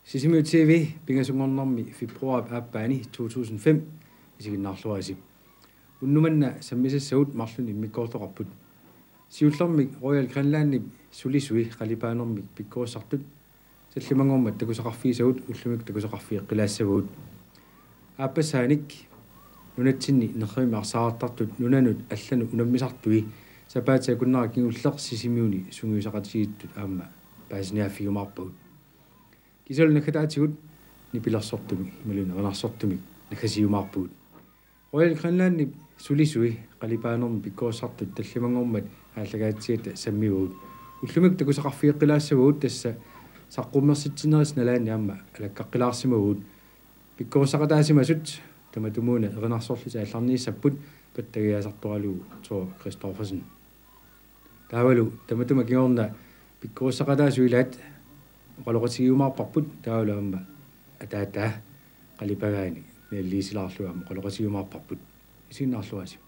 Sisimiu TV pingasungornermi februar aappaani 2005 isiginnarluasip. Unnumanna sammisassagut marluni mikkoortoqarput. Siullermi Royal Greenlandni sulisui qalipaanermi pikkuussartut sallimangormat takusaqarfiisagut ullumik takusaqarfii qilaassavut. Aappasaanik nunatsinni nerrimi arsaartartut nunanut allanu unammisartui sapaatsa kunnara kingulleq sisimiuni sungiusaqatigiittut aamma paasiniaffigumaarpagut. Kisol nakataatigut nipilarsortumi imaluna qanarsortumi nakasiumaarpugut. Royal Greenlandni sulisui qalipaanermi pikkuussartut tallimangormat ааллагаатсиата саммивуут уллумик такусақарфиэққилаассавуут тасса саққуммерситсинерис налаани аама алаккаққилаарсимавуут пиккуусақатаасимасут таматумууна эринарсорлуса алларнииссаппут паттагиасарторалуу тоо Кристоферсен таавалу таматума киорна пиккуусақатаасуилаат оқалоқатигиумаарпарпут таавалу аама атаатаа қалипагаани наллиисилаарлуа аама оқалоқатигиумаарпарпут исиннаарлуаси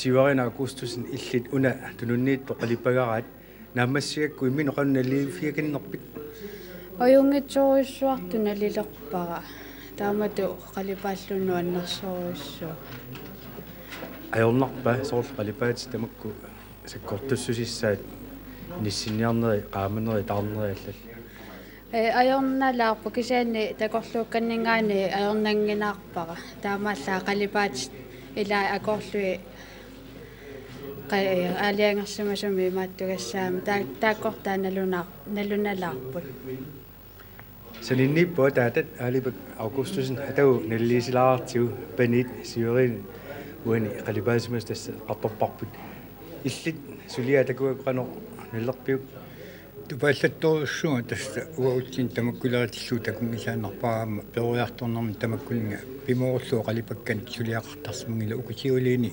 siuarina augustus illit una tununniitto qalipagarat naammassiakku immin oqannalliifiakinnerpit Ajungitsuurissuartuna lilerpara taamatu qalipaalluну annarsuurissu ajornarpa soorl qalipaat tamakku sakkortussusissaat nissinniarneri qaamaneri taarneri allal ajornalaarpu kisaani takorluukkanningaani ajornanginaarpara taamaallaa qalipaat ila akorlui aliangersimasumi maattugassaama taakkortaa nalunalaarput saninniippo taatat aalipak augustusin atagu nalliisilaartiu panit siurin uani qalipaasimas tassa qartorparput illit sulia takuaqano nallerpiuk тупааллаттоорусsuга тасса уаутсин тамаккулератиллуу такунгисааннарпаама перуяарторнэрми тамаккулинга пимоорлуу қалипаккан сулиақартарсмагила укусиулиини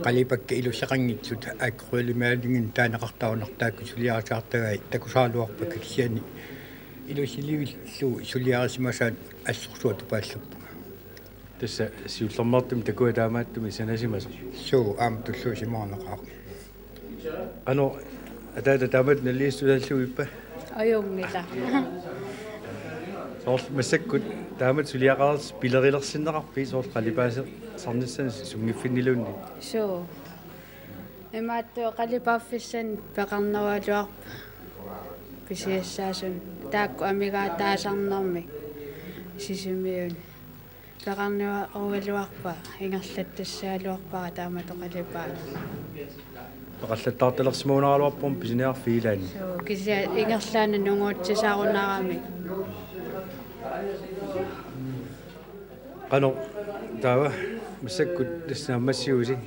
қалипакка илусеқангитсут аккуалимаалингин таанеқартаунартаакку сулиарисаартагай такусаалуарпакка кисиани илусиливиллуу сулиарисимасаат ассорсуа тупааллаппуга тасса сиуллэрмартум такуа таамааттуми санасимаса суу аамтуллуусимаарнеқаа ано атаата таамат наллиистулааллуиппа ajungila соорл массаккут таамат сулиақарс пилерилерсиннеқарпи соорл қалипаасе сарниссани сунгиффиннилуунни suu имаатту qalipaaffissan peqarnarualuarp pisiassaasun taakku amigaataasarnermi sisimiuni peqarnarualuarpa ingerlattassaaluarpara taamatu qalipaa пеқаллаттаарталерсимуунаралуарпум писиниарфиилаани suu kisia ingerlaana nunguutsisaarunnarami qano taava массаккут тассаамассиуси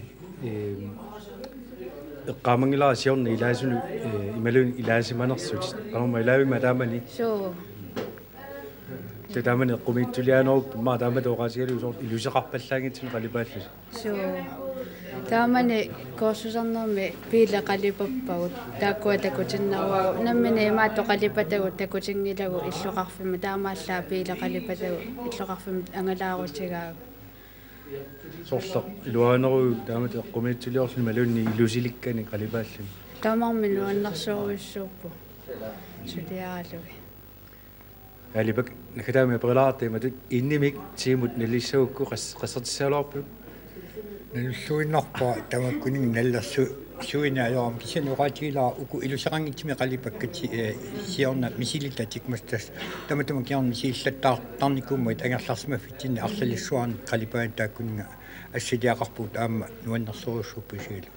эққаамангилара сиорни илаасуну ималуни илаасиманерсут qanорма илаавима таамани suu таамани эққумииттулиаанерут ма таамата оqaasiгалу соор илусеқарпаллаагитсуни қалипааллус suu taamani koorsusarnermi piila qalipappagut taakkua takutinnaruagu nammini imaattu qalipatagut takutingilagu illuqarfimi taamaallaa piila qalipatagu illuqarfimi angalaarutigagu соорлеқ илуаанеру таамата эққумииттулиорлу малуунни илусиликкани қалипааллуни taamarmi nuannarsuurissuuppu suliarallugi алибак накатаами априлаартиматут иннимик тимут налиссагукку qassartissaaluarpu наллуиннарпа тамаккунин наллерсу суинаалорам кисануqaатигилаа уку илусеқангитсими қалипаккати сиорна мисилитатик мастас таматама киарн мисиллаттаартарникуммат ангерларсимаффитсинни арлалиссуарни қалипаан тааккунинга ассилиақарпут аама нуаннерсуруссуупписигалу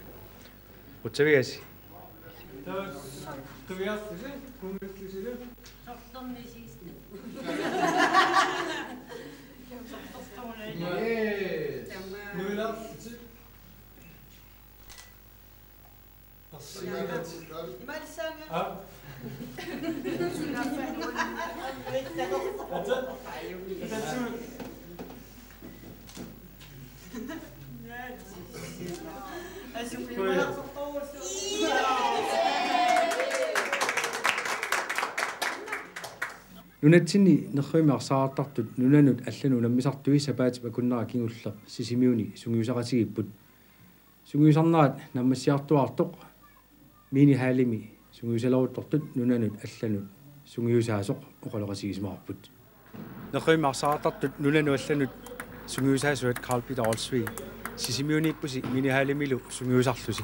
утсавиаси нунатсини нерруимиарсаартартут нунанут аллану наммисартуи сапаатима куннера кингуллер сисимиуни сунгиусақатигиппут сунгиусарнерат наммассиартуартоқ мини хаалими сунгиусалоруттортут нунанут алланут сунгиусаасоқ оқалоқасигисмаарпут нерруимиарсаартартут нунану алланут сунгиусаасуат Carl Peter Olsvig сисимиуниппуси мини хаалимилу сунгиусарлуси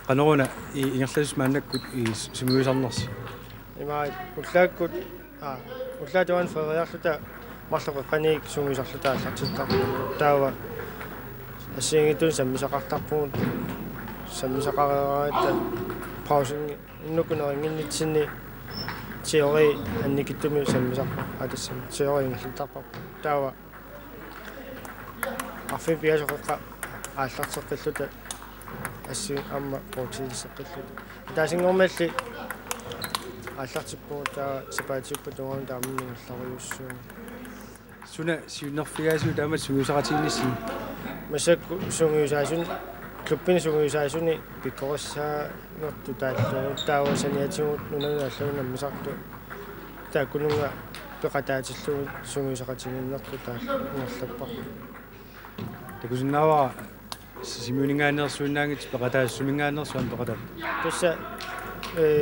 qanоруна ингерласус мааннаккут сунгиусарнерси имаа уллааккут уллаатуан фериарлута марлуқа паник сунгисарлута аллартиттарпу таава ассингитун саммисақартарпугут саммисақарераата паусин иннукунерингиннитсинни теори анникиттуми саммисарпа атассам теори ингерлутарпарпу таава аффипиасоққа ааллартеққиллута асси амма проотисеққиллута таасингормалли аллартиппуутаа сапаатиппу туган тааминнерлариуссуу суна сиуннерфигаасуу таамат сунгиусақатигнисси масакку сунгиусаасун клубпини сунгиусаасуни пиккориссаа норту тааллуу таава саниатигут нунагаллуу наммисарту тааккунунга пеқатаатиллуу сунгиусақатигиннерту тааллу нерлаппар такусиннаава симунингааnersuunnaangit пекатаассумингаанерсуан пеката тасса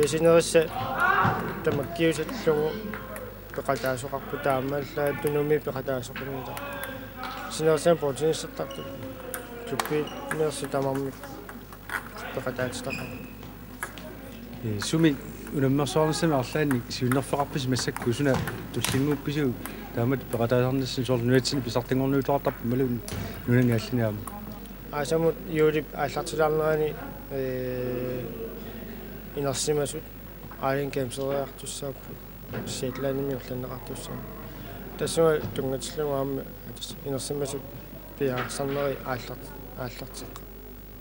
синерисса тамаккиусаллугу пекатаасоқарпу таамааллаа тунуми пекатаасоқимита синериссан портинissертарту клуппи нерси тамарми пекатаатстақа суми унаммерсоорнссами арлаанни сиуннерфеқарпис массакку суна туллингууппису таамат пекатаасарнассан соорлунуатсини писартингорнуутоқартарпу малун нунани аллинаама асамут юрип ааллартилаарнерани инерсимасут аалин кемсериартуссааппу сиатлааними улланнеқартуссаа тассуа тунгатиллугаамми инерсимасут пиаарсарнери ааллартеққа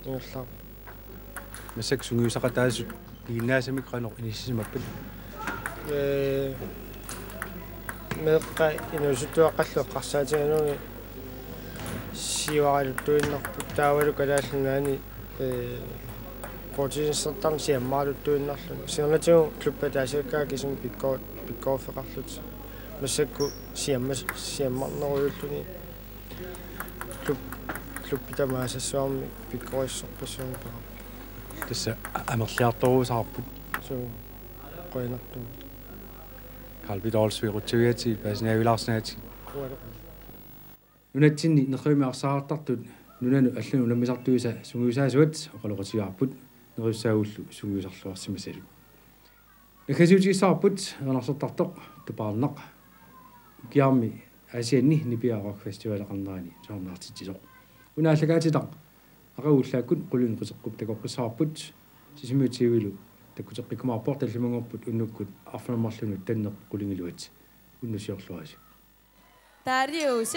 ингерлаа массак сунгиусақатаасут пигиннаасами қанеқ иниссимаппат меққа инусуттуаққаллу қарсаатигануги сиуаралуттуиннарпут таавалу калааллунаани портинissертарни сиаммаалуттуиннарлу сиорнатигу клуппа таасаккаа кисум пиккоофеқарлут массакку сиаммарнеруйуллуни клуппитамаасассуарми пиккориссорпассуами пера тасса амерлиарторуусаарпут суу qoinartum Kalbidolsvirutsiviati pasinaavilaarsinaati kuala нунатсинни неқимиарсаартартут нунану аллану уламмисартуиса сунгиусаасуат оқалоқатигарпут нериуссаагуллу сунгиусарлуарсимасалу экасиутигиссаарпут анарсертартоқ тупаарнақ киарми асианни нипиарок фестивалеқарнерани соорнаартитсисоқ унааллагаатитақ ақагуллааккут қулун қусеққуп такоққиссаарпут сисимиутиивилу таккутеққикумаарпор таллимангорпут уннуккут арфанаммарлунут таннеқ қулингилуат уннусиорлуаси Darius.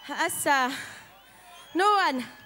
Assa. Nuan.